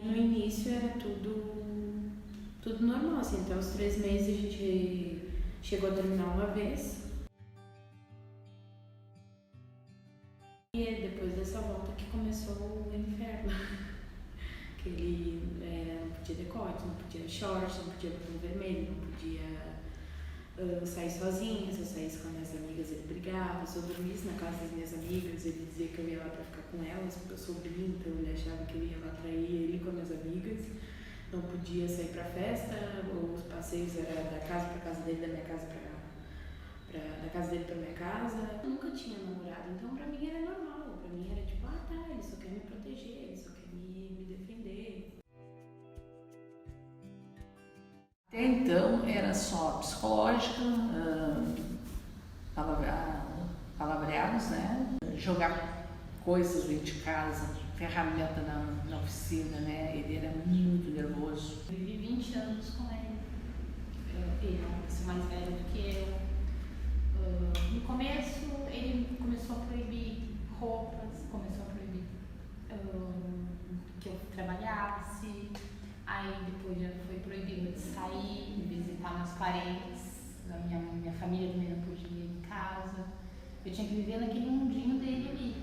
No início era tudo normal, assim, até os 3 meses a gente chegou a terminar uma vez. E depois dessa volta que começou o inferno. Que ele não podia decote, não podia short, não podia botão vermelho, não podia sair sozinho. Se eu saísse com as minhas amigas ele brigava. Se eu dormisse na casa das minhas amigas ele dizia que eu ia lá pra ficar com elas, porque eu sou gringa, então ele achava que eu ia lá trair ele com as minhas amigas. Não podia sair pra festa, os passeios eram da casa pra casa dele, da minha casa da casa dele pra minha casa. Eu nunca tinha namorado, então pra mim era normal. Pra mim era tipo, tá, ele só quer me proteger, ele só quer me defender. Até então era só psicológica, palavreados, né? Jogar coisas dentro de casa, ferramenta na oficina, né? Ele era muito nervoso. Eu vivi 20 anos com ele. Ele é uma pessoa mais velha do que eu. No começo ele começou a proibir roupas, começou a proibir que eu trabalhasse. Aí depois já foi proibido de sair, de visitar meus parentes, a minha família também não podia ir em casa. Eu tinha que viver naquele mundinho dele ali,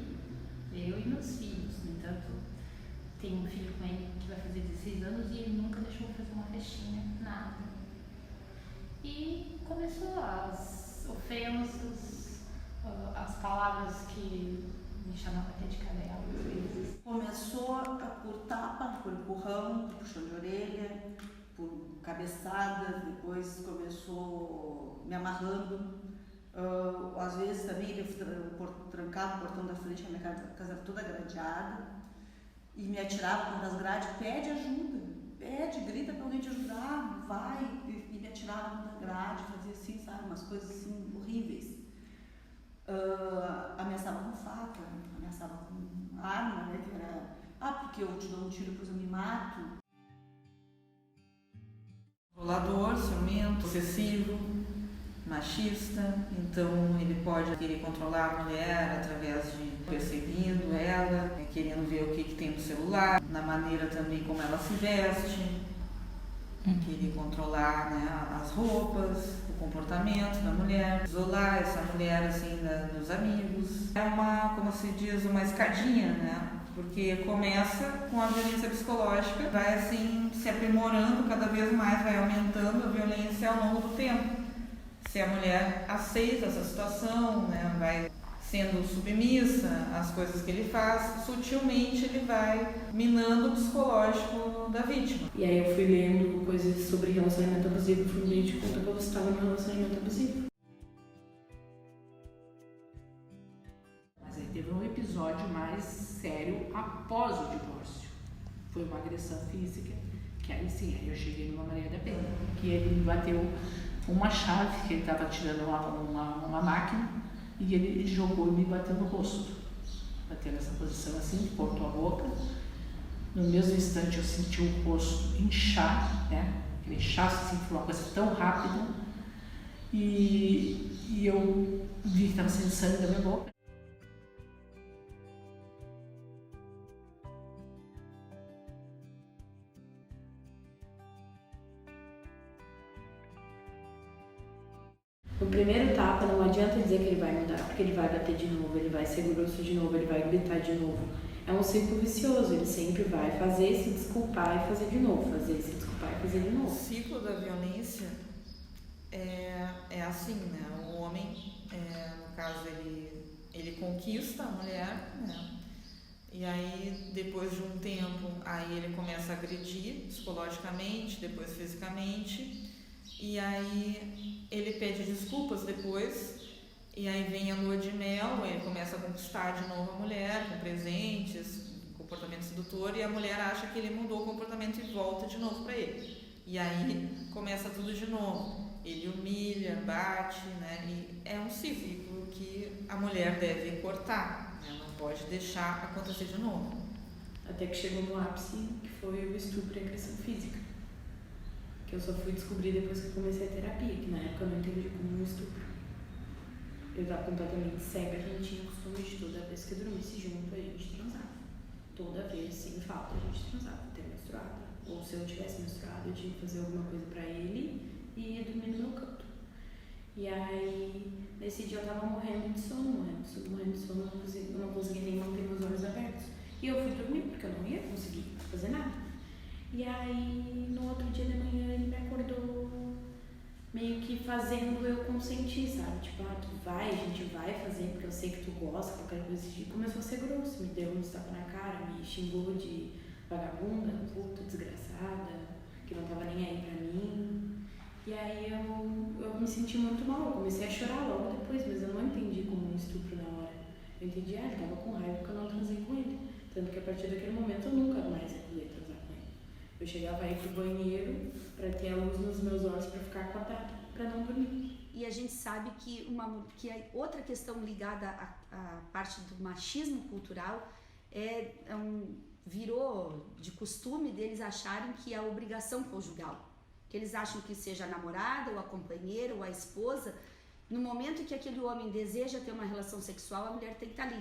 eu e meus filhos. No entanto, tenho um filho com ele que vai fazer 16 anos e ele nunca deixou eu fazer uma festinha, nada. E começou as ofensas, as palavras que me chamavam até de cadela às vezes. Começou por tapa, por empurrão, por puxão de orelha, por cabeçadas, depois começou me amarrando. Às vezes também ele trancava o portão da frente, a minha casa era toda gradeada, e me atirava das grades, pede ajuda, grita pra alguém te ajudar, vai, e me atirava da grade, fazia assim, sabe, umas coisas assim horríveis. Ameaçava com faca, ameaçava com arma, né, que era, porque eu te dou um tiro, depois eu me mato. Controlador, ciumento, possessivo, machista, então ele pode querer controlar a mulher através de perseguindo ela, querendo ver o que tem no celular, na maneira também como ela se veste, querer controlar, né, as roupas, o comportamento da mulher, isolar essa mulher assim dos amigos. É como se diz, uma escadinha, né? Porque começa com a violência psicológica, vai assim se aprimorando cada vez mais, vai aumentando a violência ao longo do tempo. Se a mulher aceita essa situação, né, vai sendo submissa às coisas que ele faz, sutilmente ele vai minando o psicológico da vítima. E aí eu fui lendo coisas sobre relacionamento abusivo e fui me de conta que eu estava no relacionamento abusivo. Mas aí teve um episódio mais sério após o divórcio. Foi uma agressão física, que aí sim, aí eu cheguei numa Maria da Penha, que ele me bateu uma chave, que ele estava tirando uma máquina, e ele jogou e me bateu no rosto. Bateu nessa posição assim, cortou a boca. No mesmo instante eu senti o rosto inchar, né? Aquele inchaço assim, foi uma coisa tão rápida. E eu vi que estava saindo sangue da minha boca. No primeiro tapa não adianta dizer que ele vai mudar, porque ele vai bater de novo, ele vai ser grosso de novo, ele vai gritar de novo. É um ciclo vicioso, ele sempre vai fazer, se desculpar e fazer de novo, fazer, se desculpar e fazer de novo. O ciclo da violência é assim, né? O homem, no caso, ele conquista a mulher, né? E aí, depois de um tempo, aí ele começa a agredir psicologicamente, depois fisicamente. E aí ele pede desculpas depois, e aí vem a lua de mel, ele começa a conquistar de novo a mulher com presentes, comportamento sedutor, e a mulher acha que ele mudou o comportamento e volta de novo para ele. E aí começa tudo de novo, ele humilha, bate, né? E é um ciclo que a mulher deve cortar, né? Não pode deixar acontecer de novo. Até que chegou no ápice, que foi o estupro e a agressão física. Que eu só fui descobrir depois que eu comecei a terapia, que na época eu não entendi como um estupro. Eu estava completamente cega, a gente tinha costume de toda vez que eu dormisse junto, a gente transava. toda vez, sem falta, a gente transava até menstruada. Ou se eu tivesse menstruado, eu tinha que fazer alguma coisa pra ele e ia dormir no meu canto. E aí, nesse dia eu tava morrendo de sono, eu não conseguia nem manter meus olhos abertos. E eu fui dormir, porque eu não ia conseguir fazer nada. E aí, no outro dia de manhã, ele me acordou meio que fazendo eu consentir, sabe? Tipo, tu vai, a gente vai fazer, porque eu sei que tu gosta, qualquer coisa assim. Começou a ser grosso, me deu um tapa na cara, me xingou de vagabunda, puta, desgraçada, que não tava nem aí pra mim. E aí eu me senti muito mal, eu comecei a chorar logo depois, mas eu não entendi como um estupro na hora. Eu entendi, ele tava com raiva porque eu não transei com ele. Tanto que a partir daquele momento eu nunca mais recusei transar com ele. Eu chegava a ir pro banheiro pra ter a luz nos meus olhos pra ficar acordada, pra não dormir. E a gente sabe que outra questão ligada à parte do machismo cultural virou de costume deles acharem que é a obrigação conjugal. Que eles acham que seja a namorada, ou a companheira, ou a esposa, no momento que aquele homem deseja ter uma relação sexual, a mulher tem que estar ali,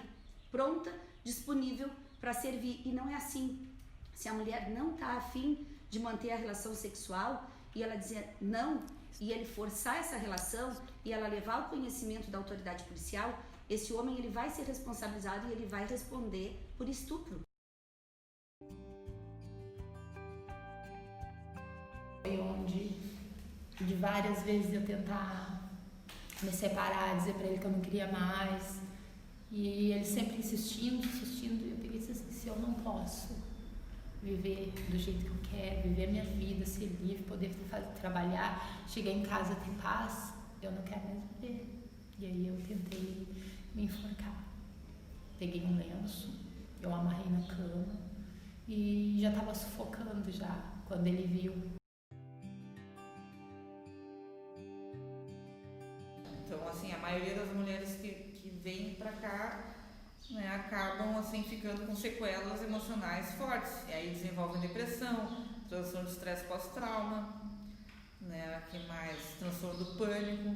pronta, disponível para servir. E não é assim. Se a mulher não está afim de manter a relação sexual e ela dizer não, e ele forçar essa relação e ela levar o conhecimento da autoridade policial, esse homem ele vai ser responsabilizado e ele vai responder por estupro. Onde de várias vezes eu tentar me separar, dizer pra ele que eu não queria mais, e ele sempre insistindo, e eu peguei e disse assim, se eu não posso viver do jeito que eu quero, viver a minha vida, ser livre, poder trabalhar, chegar em casa, ter paz, eu não quero mais viver. E aí eu tentei me enforcar. Peguei um lenço, eu amarrei na cama e já estava sufocando já, quando ele viu. Então, assim, a maioria das mulheres que vêm pra cá, né, acabam, assim, ficando com sequelas emocionais fortes. E aí desenvolvem depressão, transtorno de estresse pós-trauma, né, que mais? Transtorno do pânico.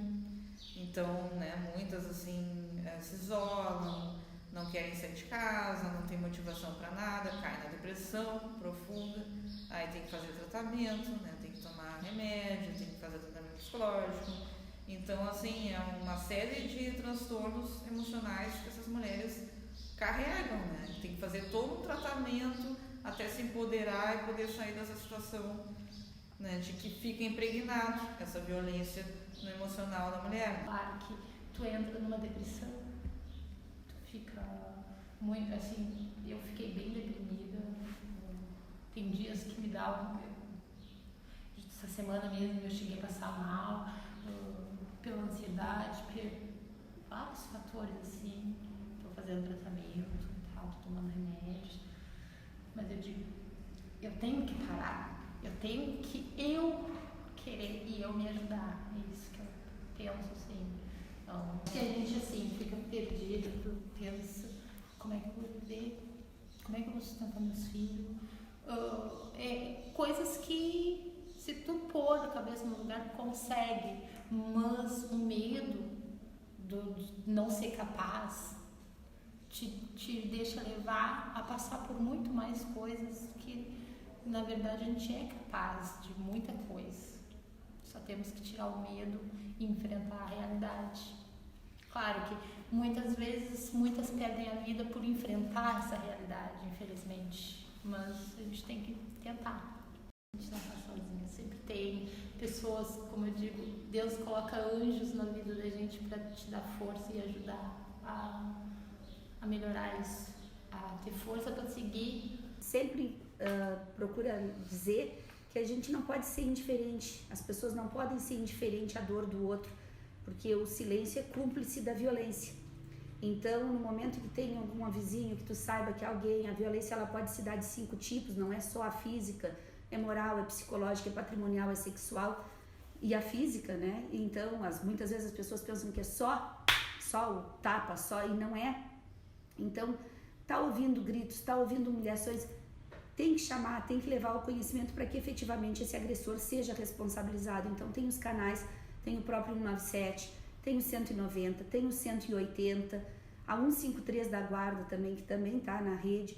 Então, né, muitas, assim, se isolam, não querem sair de casa, não tem motivação para nada, caem na depressão profunda. Aí tem que fazer tratamento, né, tem que tomar remédio, tem que fazer tratamento psicológico. Então, assim, é uma série de transtornos emocionais que essas mulheres carregam, né? Tem que fazer todo um tratamento até se empoderar e poder sair dessa situação, né, de que fica impregnado essa violência no emocional da mulher. Claro que tu entra numa depressão, tu fica muito, assim, eu fiquei bem deprimida, tem dias que me dá, essa semana mesmo eu cheguei a passar mal, pela ansiedade, por vários fatores assim, tô fazendo tratamento e tal, tô tomando remédios, mas eu digo, eu tenho que parar, eu tenho que querer e eu me ajudar, é isso que eu penso assim. Então, se a gente assim fica perdida, tu pensa, como é que eu vou viver, como é que eu vou sustentar meus filhos, coisas que se tu pôr a cabeça no lugar, consegue, mas o medo de não ser capaz te deixa levar a passar por muito mais coisas que, na verdade, a gente é capaz de muita coisa. Só temos que tirar o medo e enfrentar a realidade. Claro que muitas vezes, muitas perdem a vida por enfrentar essa realidade, infelizmente, mas a gente tem que tentar. A gente não está sozinha, sempre tem pessoas, como eu digo, Deus coloca anjos na vida da gente para te dar força e ajudar a melhorar isso, a ter força para seguir. Sempre procura dizer que a gente não pode ser indiferente, as pessoas não podem ser indiferentes à dor do outro, porque o silêncio é cúmplice da violência. Então, no momento que tem algum vizinho, que tu saiba que alguém, a violência ela pode se dar de 5 tipos, não é só a física, é moral, é psicológica, é patrimonial, é sexual e a física, né? Então, muitas vezes as pessoas pensam que é só o tapa, e não é. Então, tá ouvindo gritos, tá ouvindo humilhações, tem que chamar, tem que levar ao conhecimento para que efetivamente esse agressor seja responsabilizado. Então, tem os canais, tem o próprio 197, tem o 190, tem o 180, a 153 da Guarda também, que também tá na rede.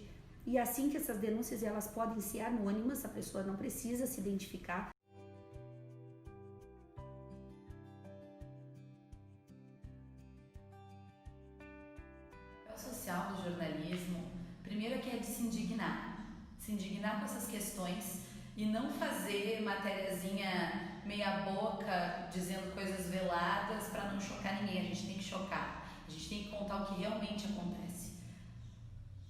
E assim que essas denúncias elas podem ser anônimas, a pessoa não precisa se identificar. O papel social do jornalismo, primeiro que é de se indignar com essas questões e não fazer matériazinha meia boca dizendo coisas veladas para não chocar ninguém. A gente tem que chocar, a gente tem que contar o que realmente acontece.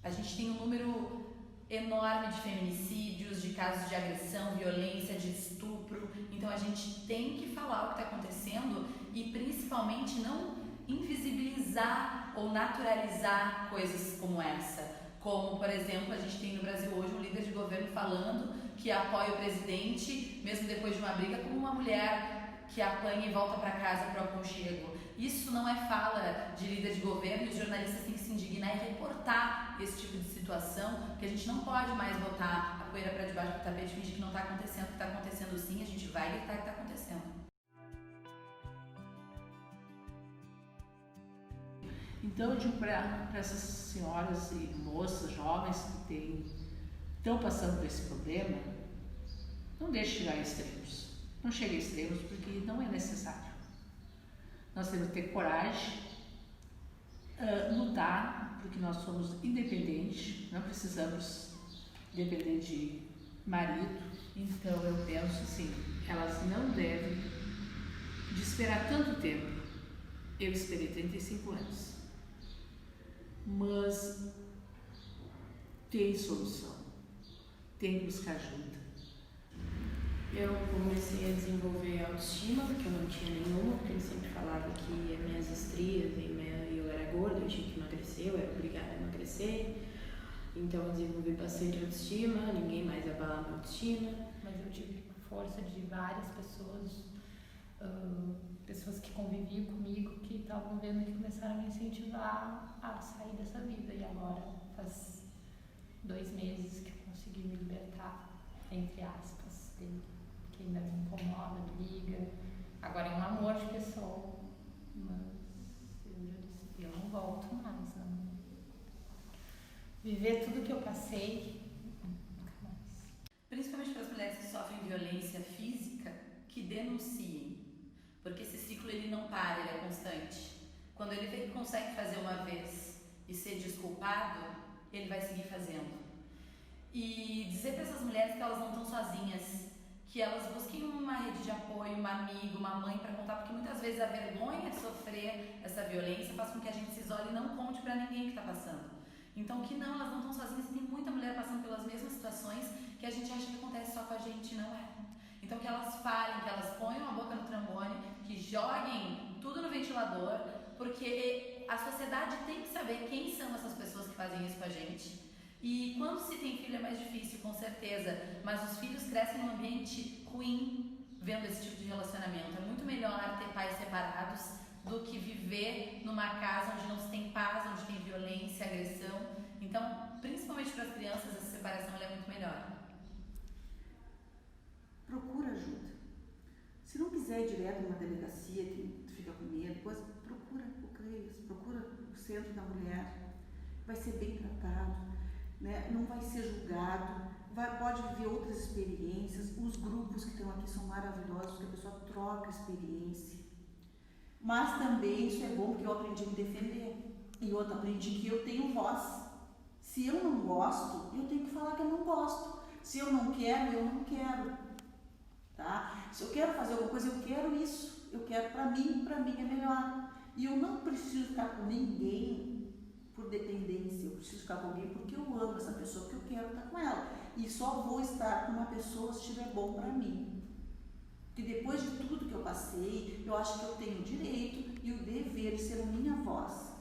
A gente tem um número enorme de feminicídios, de casos de agressão, violência, de estupro, então a gente tem que falar o que está acontecendo e principalmente não invisibilizar ou naturalizar coisas como essa. Como, por exemplo, a gente tem no Brasil hoje um líder de governo falando que apoia o presidente, mesmo depois de uma briga, como uma mulher que apanha e volta para casa para o aconchego. Isso não é fala de líder de governo, e os jornalistas têm que se indignar e reportar esse tipo de situação, porque a gente não pode mais botar a poeira para debaixo do tapete e fingir que não está acontecendo, que está acontecendo sim, a gente vai gritar que está acontecendo. Então eu digo para essas senhoras e moças, jovens que estão passando por esse problema, não deixe chegar a extremos. Não chegue a extremos porque não é necessário. Nós temos que ter coragem, lutar, porque nós somos independentes, não precisamos depender de marido. Então eu penso assim, elas não devem de esperar tanto tempo. Eu esperei 35 anos. Mas tem solução, tem que buscar ajuda. Eu comecei a desenvolver autoestima, porque eu não tinha nenhuma, porque ele sempre falava que as minhas estrias e eu era gorda, eu tinha que emagrecer, eu era obrigada a emagrecer. Então eu desenvolvi bastante autoestima, ninguém mais abalar minha autoestima. Mas eu tive força de várias pessoas, pessoas que conviviam comigo, que estavam vendo que começaram a me incentivar a sair dessa vida. E agora faz 2 meses que eu consegui me libertar, entre aspas, dele, que ainda me incomoda, me liga. Agora é um amor de pessoa, mas eu já decidi, eu não volto mais, não. Viver tudo que eu passei, nunca mais. Principalmente para as mulheres que sofrem violência física, que denunciem. Porque esse ciclo ele não para, ele é constante. Quando ele vê que consegue fazer uma vez e ser desculpado, ele vai seguir fazendo. E dizer para essas mulheres que elas não estão sozinhas, que elas busquem uma rede de apoio, uma amiga, uma mãe para contar, porque muitas vezes a vergonha de sofrer essa violência faz com que a gente se isole e não conte para ninguém que está passando. Então que não, elas não estão sozinhas, tem muita mulher passando pelas mesmas situações que a gente acha que acontece só com a gente, não é. Então que elas falem, que elas ponham a boca no trombone, que joguem tudo no ventilador, porque a sociedade tem que saber quem são essas pessoas que fazem isso com a gente. E quando se tem filho é mais difícil, com certeza, mas os filhos crescem num ambiente ruim vendo esse tipo de relacionamento. É muito melhor ter pais separados do que viver numa casa onde não se tem paz, onde tem violência, agressão. Então, principalmente para as crianças, essa separação é muito melhor. Procura ajuda. Se não quiser ir direto numa delegacia, que tu fica com medo, depois procura o CREAS, procura o Centro da Mulher. Vai ser bem tratado, né? Não vai ser julgado, pode viver outras experiências. Os grupos que estão aqui são maravilhosos, porque a pessoa troca experiência. Mas também isso é bom, porque eu aprendi a me defender. E outra, aprendi que eu tenho voz. Se eu não gosto, eu tenho que falar que eu não gosto. Se eu não quero, eu não quero. Tá? Se eu quero fazer alguma coisa, eu quero isso. Eu quero para mim é melhor. E eu não preciso ficar com ninguém por dependência. Eu preciso ficar com alguém porque eu amo essa pessoa, porque eu quero estar com ela. E só vou estar com uma pessoa se estiver bom para mim. Porque depois de tudo que eu passei, eu acho que eu tenho o direito e o dever de ser a minha voz.